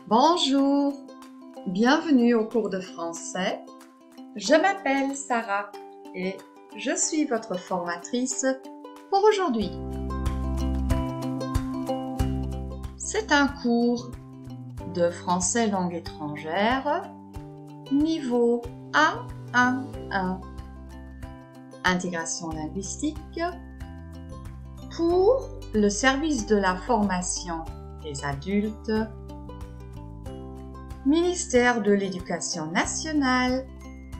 Bonjour, bienvenue au cours de français. Je m'appelle Sarah et je suis votre formatrice pour aujourd'hui. C'est un cours de français langue étrangère, niveau A1-1, intégration linguistique, pour le service de la formation des adultes, ministère de l'Éducation nationale,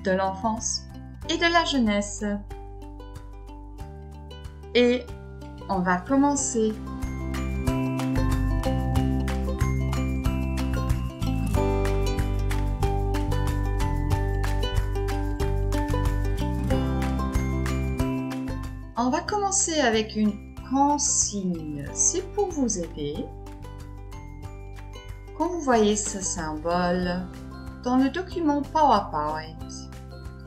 de l'enfance et de la jeunesse. Et on va commencer. On va commencer avec une consigne. C'est pour vous aider. Quand vous voyez ce symbole dans le document PowerPoint,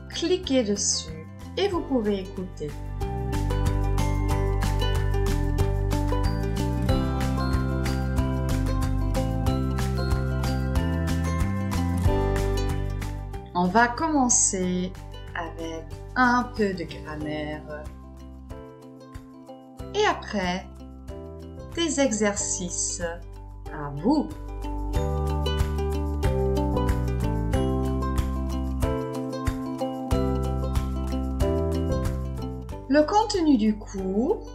cliquez dessus et vous pouvez écouter. On va commencer avec un peu de grammaire. Et après, des exercices à vous. Le contenu du cours,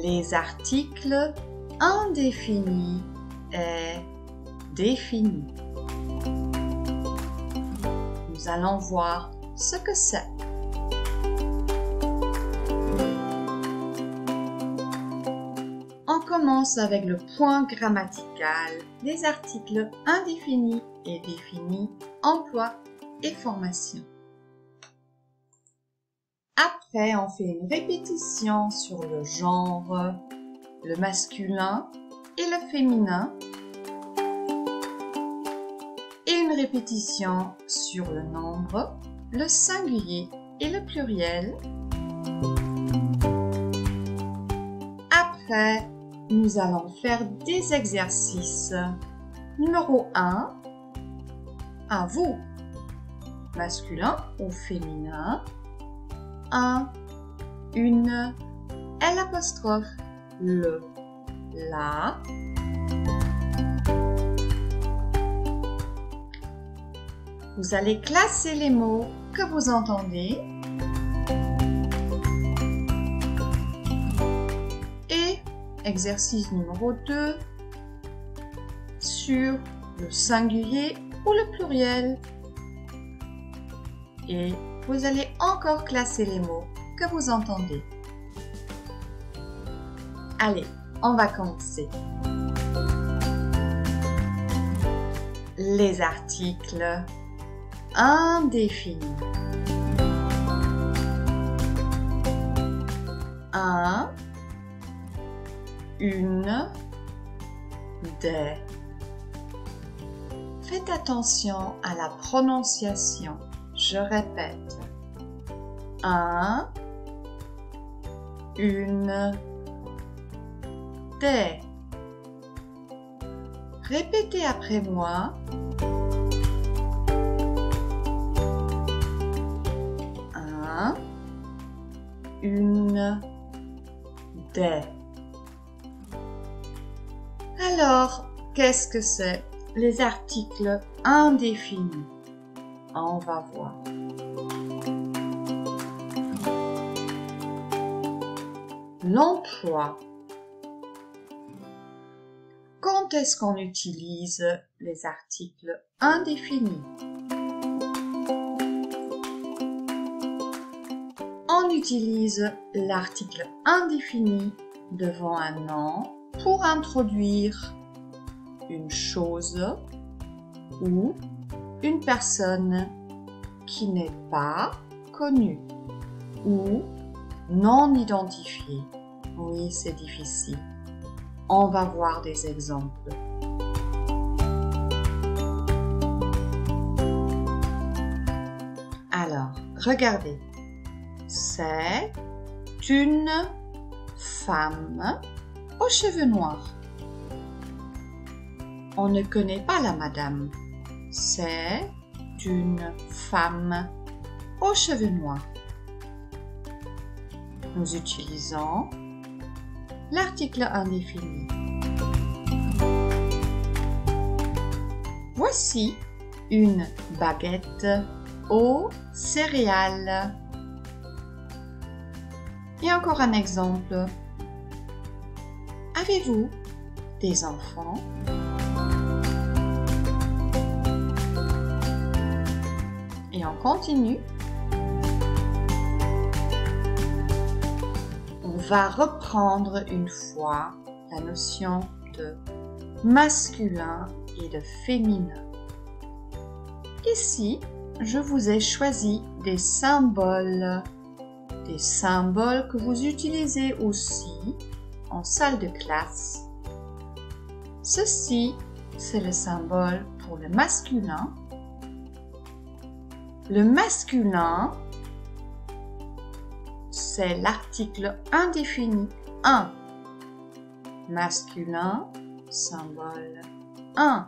les articles indéfinis et définis. Nous allons voir ce que c'est. On commence avec le point grammatical, les articles indéfinis et définis, emploi et formation. Après, on fait une répétition sur le genre, le masculin et le féminin, et une répétition sur le nombre, le singulier et le pluriel. Après, nous allons faire des exercices. Numéro 1, à vous, masculin ou féminin. Un, une, l'apostrophe, le, la. Vous allez classer les mots que vous entendez. Et exercice numéro 2 sur le singulier ou le pluriel. Et vous allez encore classer les mots que vous entendez. Allez, on va commencer. Les articles indéfinis. Un, une, des. Faites attention à la prononciation. Je répète. Un, une, des. Répétez après moi. Un, une, des. Alors, qu'est-ce que c'est les articles indéfinis? On va voir. L'emploi. Quand est-ce qu'on utilise les articles indéfinis? On utilise l'article indéfini devant un nom pour introduire une chose ou une personne qui n'est pas connue ou non identifiée. Oui, c'est difficile. On va voir des exemples. Alors, regardez. C'est une femme aux cheveux noirs. On ne connaît pas la madame. C'est une femme aux cheveux noirs. Nous utilisons l'article indéfini. Voici une baguette aux céréales. Et encore un exemple. Avez-vous des enfants? Et on continue. On va reprendre une fois la notion de masculin et de féminin. Ici, je vous ai choisi des symboles que vous utilisez aussi en salle de classe. Ceci, c'est le symbole pour le masculin. Le masculin, c'est l'article indéfini 1. Masculin, symbole 1.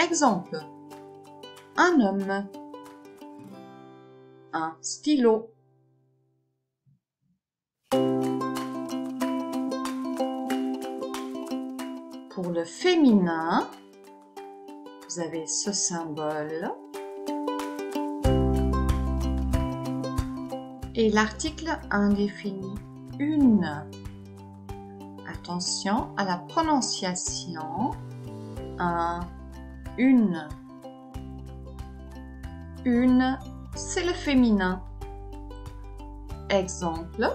Exemple. Un homme. Un stylo. Pour le féminin, vous avez ce symbole et l'article indéfini une. Attention à la prononciation. Un, une. Une, c'est le féminin. Exemple,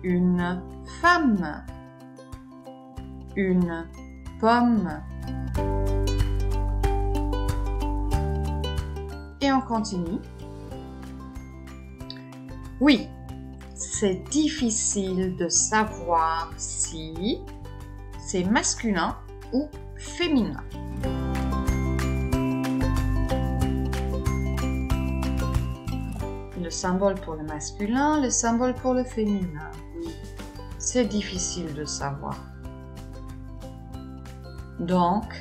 une femme. Une pomme. Et on continue. Oui, c'est difficile de savoir si c'est masculin ou féminin. Le symbole pour le masculin, le symbole pour le féminin. Oui, c'est difficile de savoir. Donc,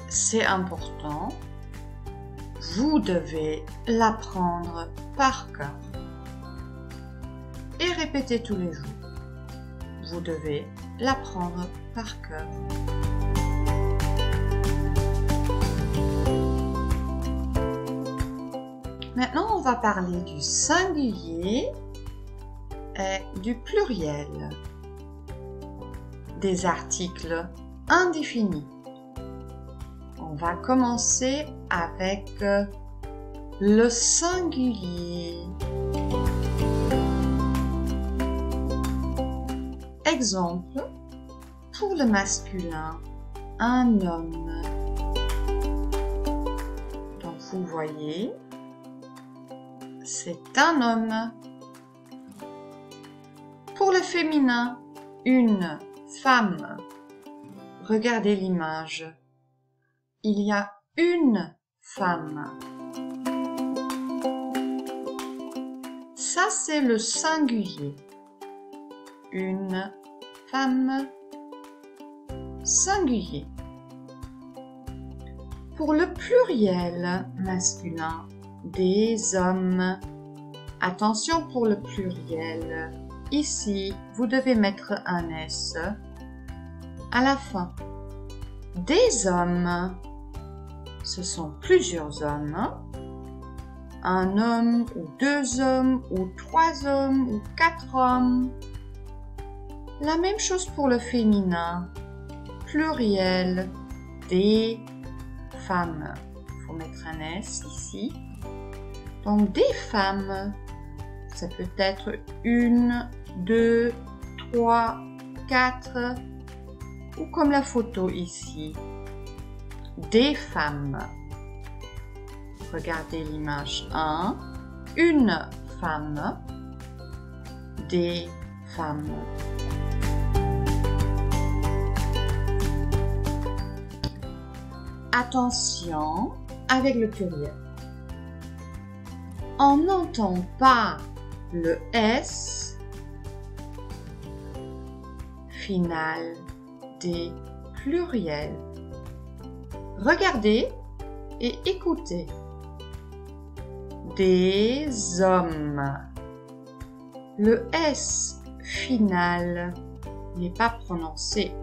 c'est important. Vous devez l'apprendre par cœur. Et répétez tous les jours. Vous devez l'apprendre par cœur. Maintenant, on va parler du singulier et du pluriel des articles indéfinis. On va commencer avec le singulier. Exemple, pour le masculin, un homme. Donc vous voyez, c'est un homme. Pour le féminin, une femme. Regardez l'image. Il y a une femme. Ça, c'est le singulier. Une femme. Singulier. Pour le pluriel masculin, des hommes. Attention pour le pluriel. Ici, vous devez mettre un S à la fin. Des hommes. Ce sont plusieurs hommes. Un homme ou deux hommes ou trois hommes ou quatre hommes. La même chose pour le féminin. Pluriel. Des femmes. Il faut mettre un S ici. Donc des femmes. Ça peut être une, deux, trois, quatre. Ou comme la photo ici. Des femmes. Regardez l'image 1. Une femme. Des femmes. Attention avec le pluriel. On n'entend pas le S final des pluriel. Regardez et écoutez. Des hommes. Le S final n'est pas prononcé.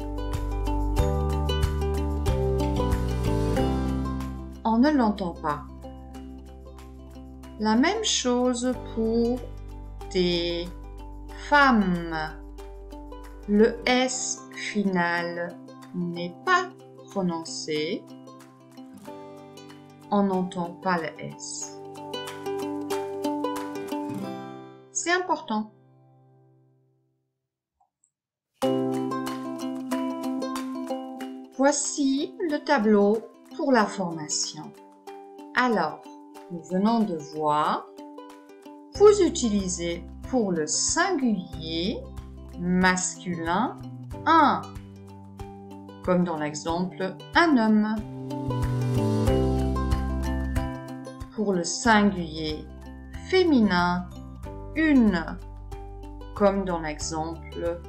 On ne l'entend pas. La même chose pour des femmes. Le S final n'est pas prononcé. On n'entend pas le S. C'est important. Voici le tableau pour la formation. Alors, nous venons de voir, vous utilisez pour le singulier masculin un, comme dans l'exemple un homme. Pour le singulier féminin, une, comme dans l'exemple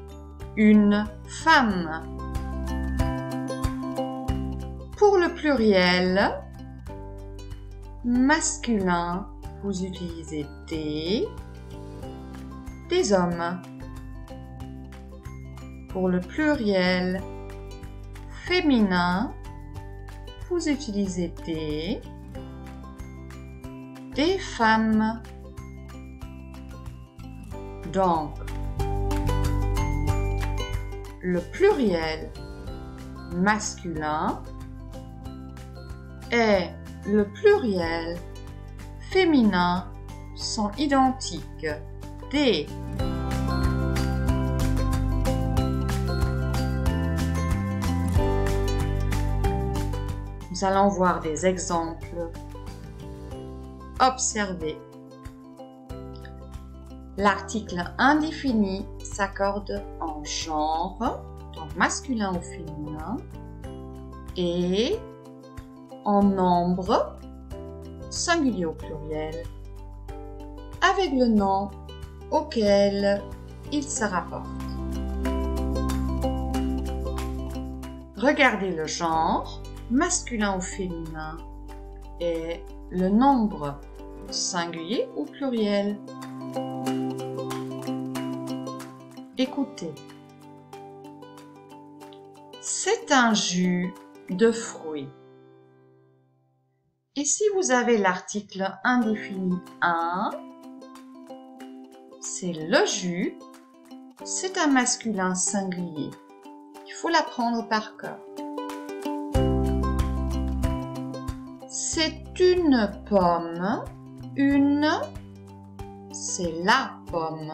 une femme. Pour le pluriel masculin, vous utilisez des hommes. Pour le pluriel féminin, vous utilisez des femmes. Donc, le pluriel masculin et le pluriel féminin sont identiques. Des. Nous allons voir des exemples. Observez. L'article indéfini s'accorde en genre, donc masculin ou féminin, et en nombre, singulier au pluriel, avec le nom auquel il se rapporte. Regardez le genre, masculin ou féminin, et le nombre, singulier ou pluriel. Écoutez. C'est un jus de fruits. Et si vous avez l'article indéfini un, c'est le jus, c'est un masculin singulier. Il faut l'apprendre par cœur. C'est une pomme, une, c'est la pomme.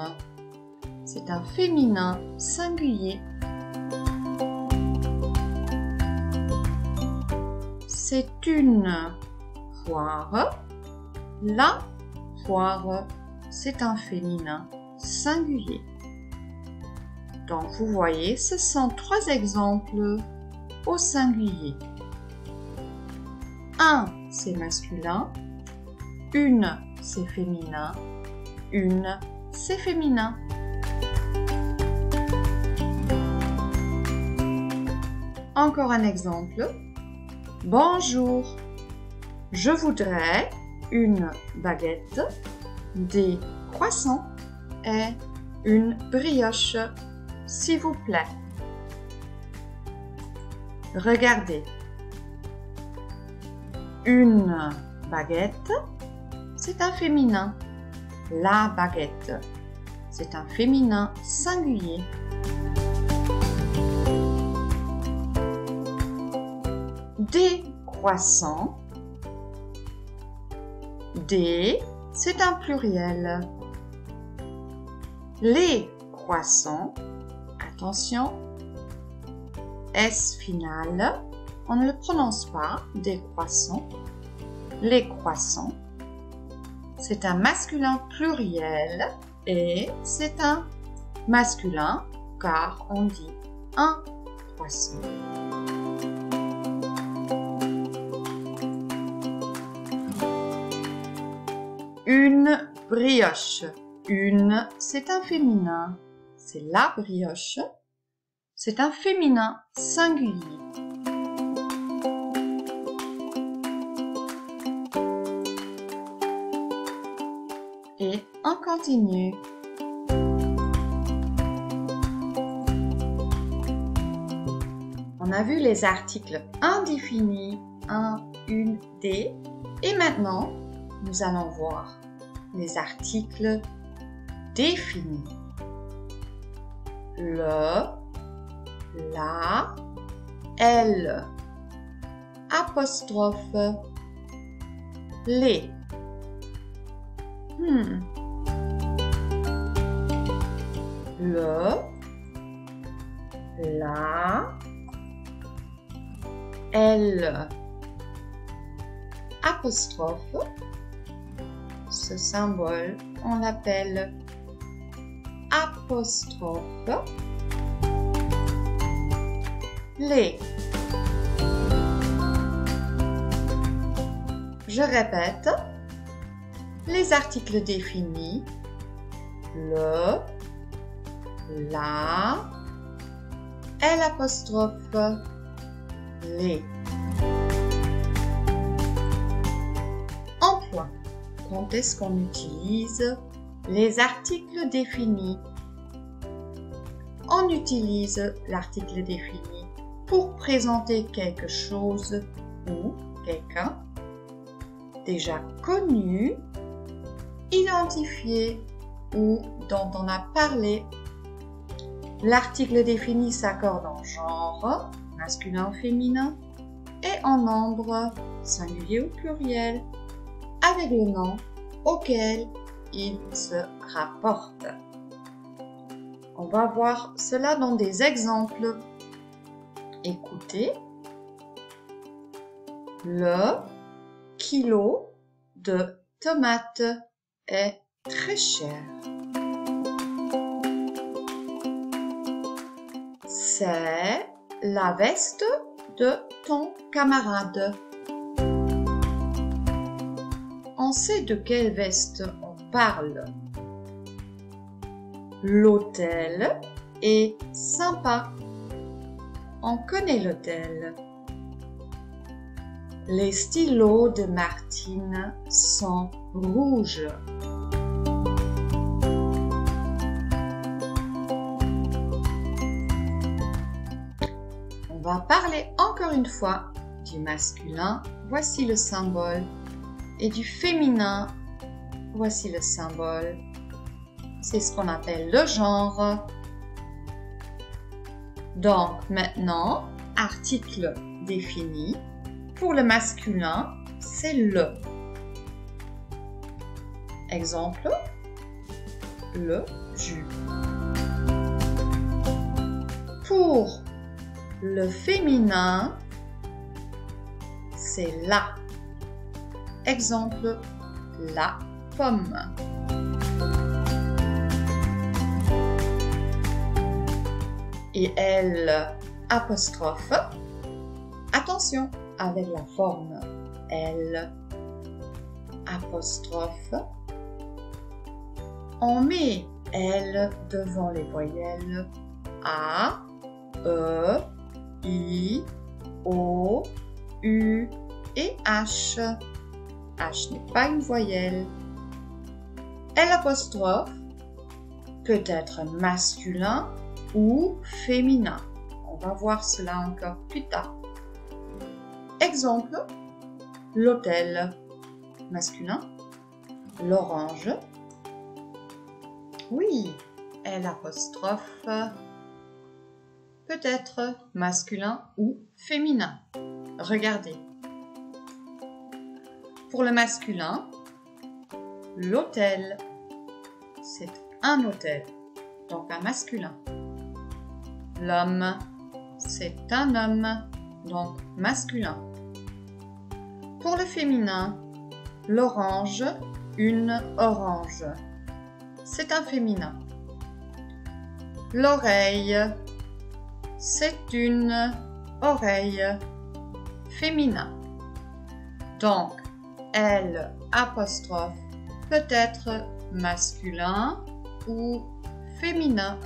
C'est un féminin singulier. C'est une poire. La poire, c'est un féminin singulier. Donc, vous voyez, ce sont trois exemples au singulier. Un, c'est masculin. Une, c'est féminin. Une, c'est féminin. Encore un exemple. Bonjour. Je voudrais une baguette, des croissants et une brioche, s'il vous plaît. Regardez. Une baguette, c'est un féminin. La baguette, c'est un féminin singulier. Des croissants. Des, c'est un pluriel. Les croissants, attention, S final, on ne le prononce pas, des croissants. Les croissants, c'est un masculin pluriel et c'est un masculin car on dit un croissant. Une brioche. Une, c'est un féminin. C'est la brioche. c'est un féminin singulier. Et on continue. On a vu les articles indéfinis, un, une, des, et maintenant, nous allons voir les articles définis. Le, la, elle, apostrophe, les. Le, la, elle, apostrophe, ce symbole, on l'appelle apostrophe, les. Je répète, les articles définis, le, la, elle apostrophe, les. Emploi. Quand est-ce qu'on utilise les articles définis? On utilise l'article défini pour présenter quelque chose ou quelqu'un déjà connu, identifié ou dont on a parlé. L'article défini s'accorde en genre, masculin ou féminin, et en nombre, singulier ou pluriel, avec le nom auquel il se rapporte. On va voir cela dans des exemples. Écoutez. Le kilo de tomates est très cher. C'est la veste de ton camarade. On sait de quelle veste on parle. L'hôtel est sympa. On connaît l'hôtel. Les stylos de Martine sont rouges. On va parler encore une fois du masculin, voici le symbole, et du féminin, voici le symbole. C'est ce qu'on appelle le genre. Donc maintenant, article défini. Pour le masculin, c'est le. Exemple, le jus. Pour le féminin, c'est la. Exemple, la pomme. Et elle, apostrophe. Attention avec la forme. Elle, apostrophe. On met elle devant les voyelles A, E, I, O, U et H. H n'est pas une voyelle. L apostrophe peut être masculin ou féminin. On va voir cela encore plus tard. Exemple, l'hôtel, masculin, l'orange. Oui, L apostrophe peut être masculin ou féminin. Regardez. Pour le masculin, l'hôtel, c'est un hôtel, donc un masculin. L'homme, c'est un homme, donc masculin. Pour le féminin, l'orange, une orange, c'est un féminin. L'oreille, c'est une oreille, féminin. Donc, L apostrophe peut être masculin ou féminin.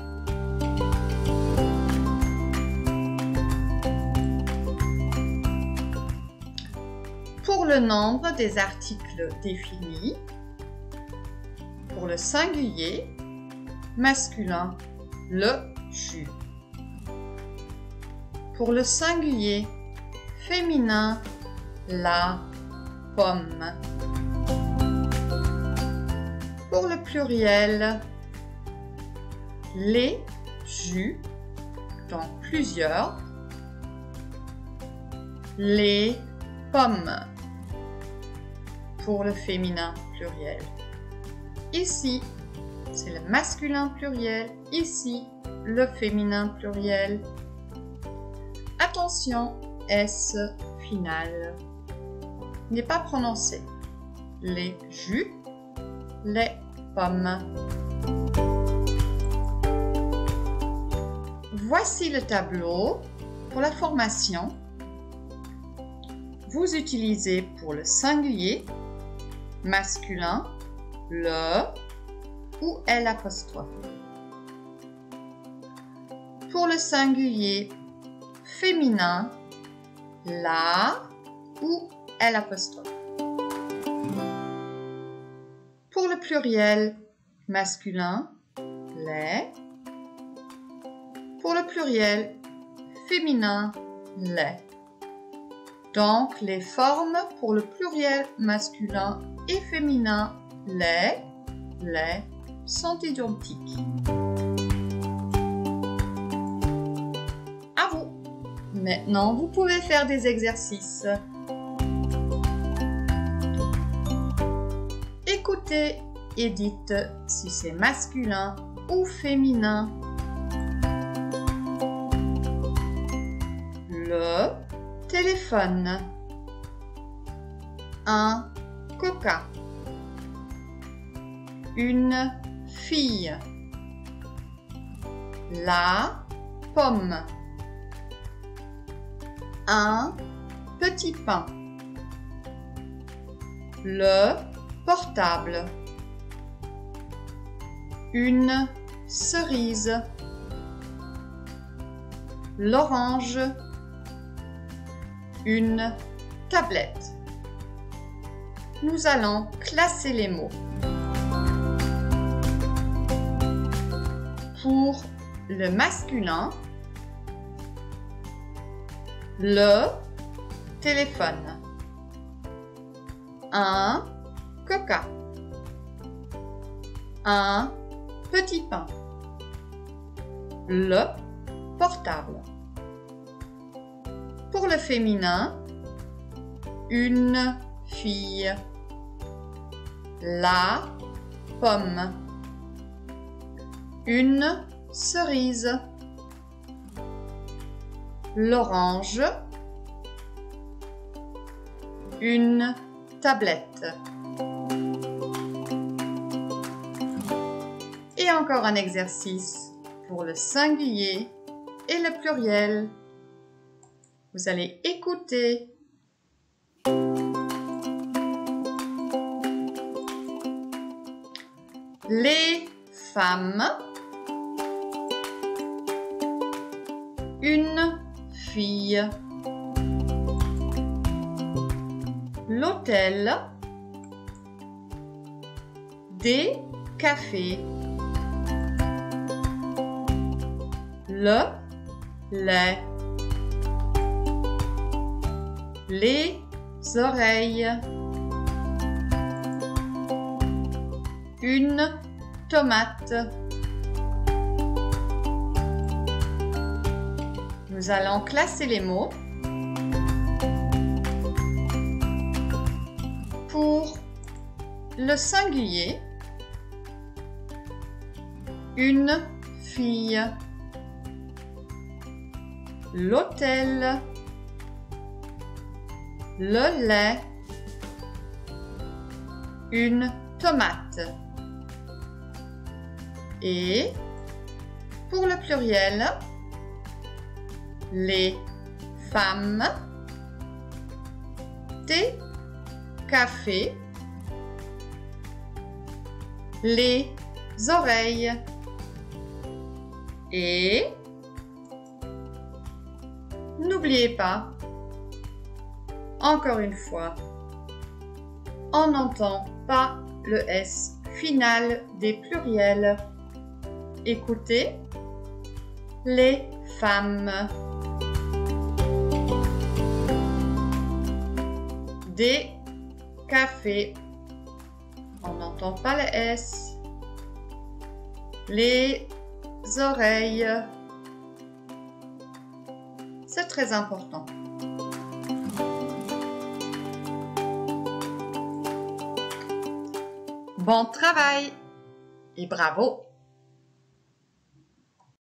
Pour le nombre des articles définis, pour le singulier, masculin, le jus. Pour le singulier, féminin, la pomme. Pour le pluriel, les jus, donc plusieurs, les pommes. Pour le féminin pluriel. Ici, c'est le masculin pluriel, ici, le féminin pluriel. Attention, S final n'est pas prononcé. Les jus, les pommes. Voici le tableau pour la formation. Vous utilisez pour le singulier, masculin, le ou l'apostrophe. Pour le singulier, féminin, la ou l'apostrophe. Pour le pluriel, masculin, les. Pour le pluriel, féminin, les. Donc, les formes pour le pluriel masculin et féminin, les sont identiques. À vous. Maintenant, vous pouvez faire des exercices. Écoutez et dites si c'est masculin ou féminin. Le téléphone. Un coca. Une fille. La pomme. Un petit pain. Le portable. Une cerise. L'orange. Une tablette. Nous allons classer les mots. Pour le masculin, le téléphone. Un coca. Un petit pain. Le portable. Pour le féminin, une fille. La pomme. Une cerise. L'orange. Une tablette. Et encore un exercice pour le singulier et le pluriel. Vous allez écouter. Les femmes. Une fille. L'hôtel. Des cafés. Le lait. Les oreilles. Une tomate. Nous allons classer les mots. Pour le singulier, une fille. L'hôtel. Le lait. Une tomate. Et pour le pluriel, les femmes, des cafés, les oreilles et n'oubliez pas, encore une fois, On n'entend pas le S final des pluriels. Écoutez. Les femmes. Des cafés. On n'entend pas le S. Les oreilles. C'est très important. Bon travail et bravo!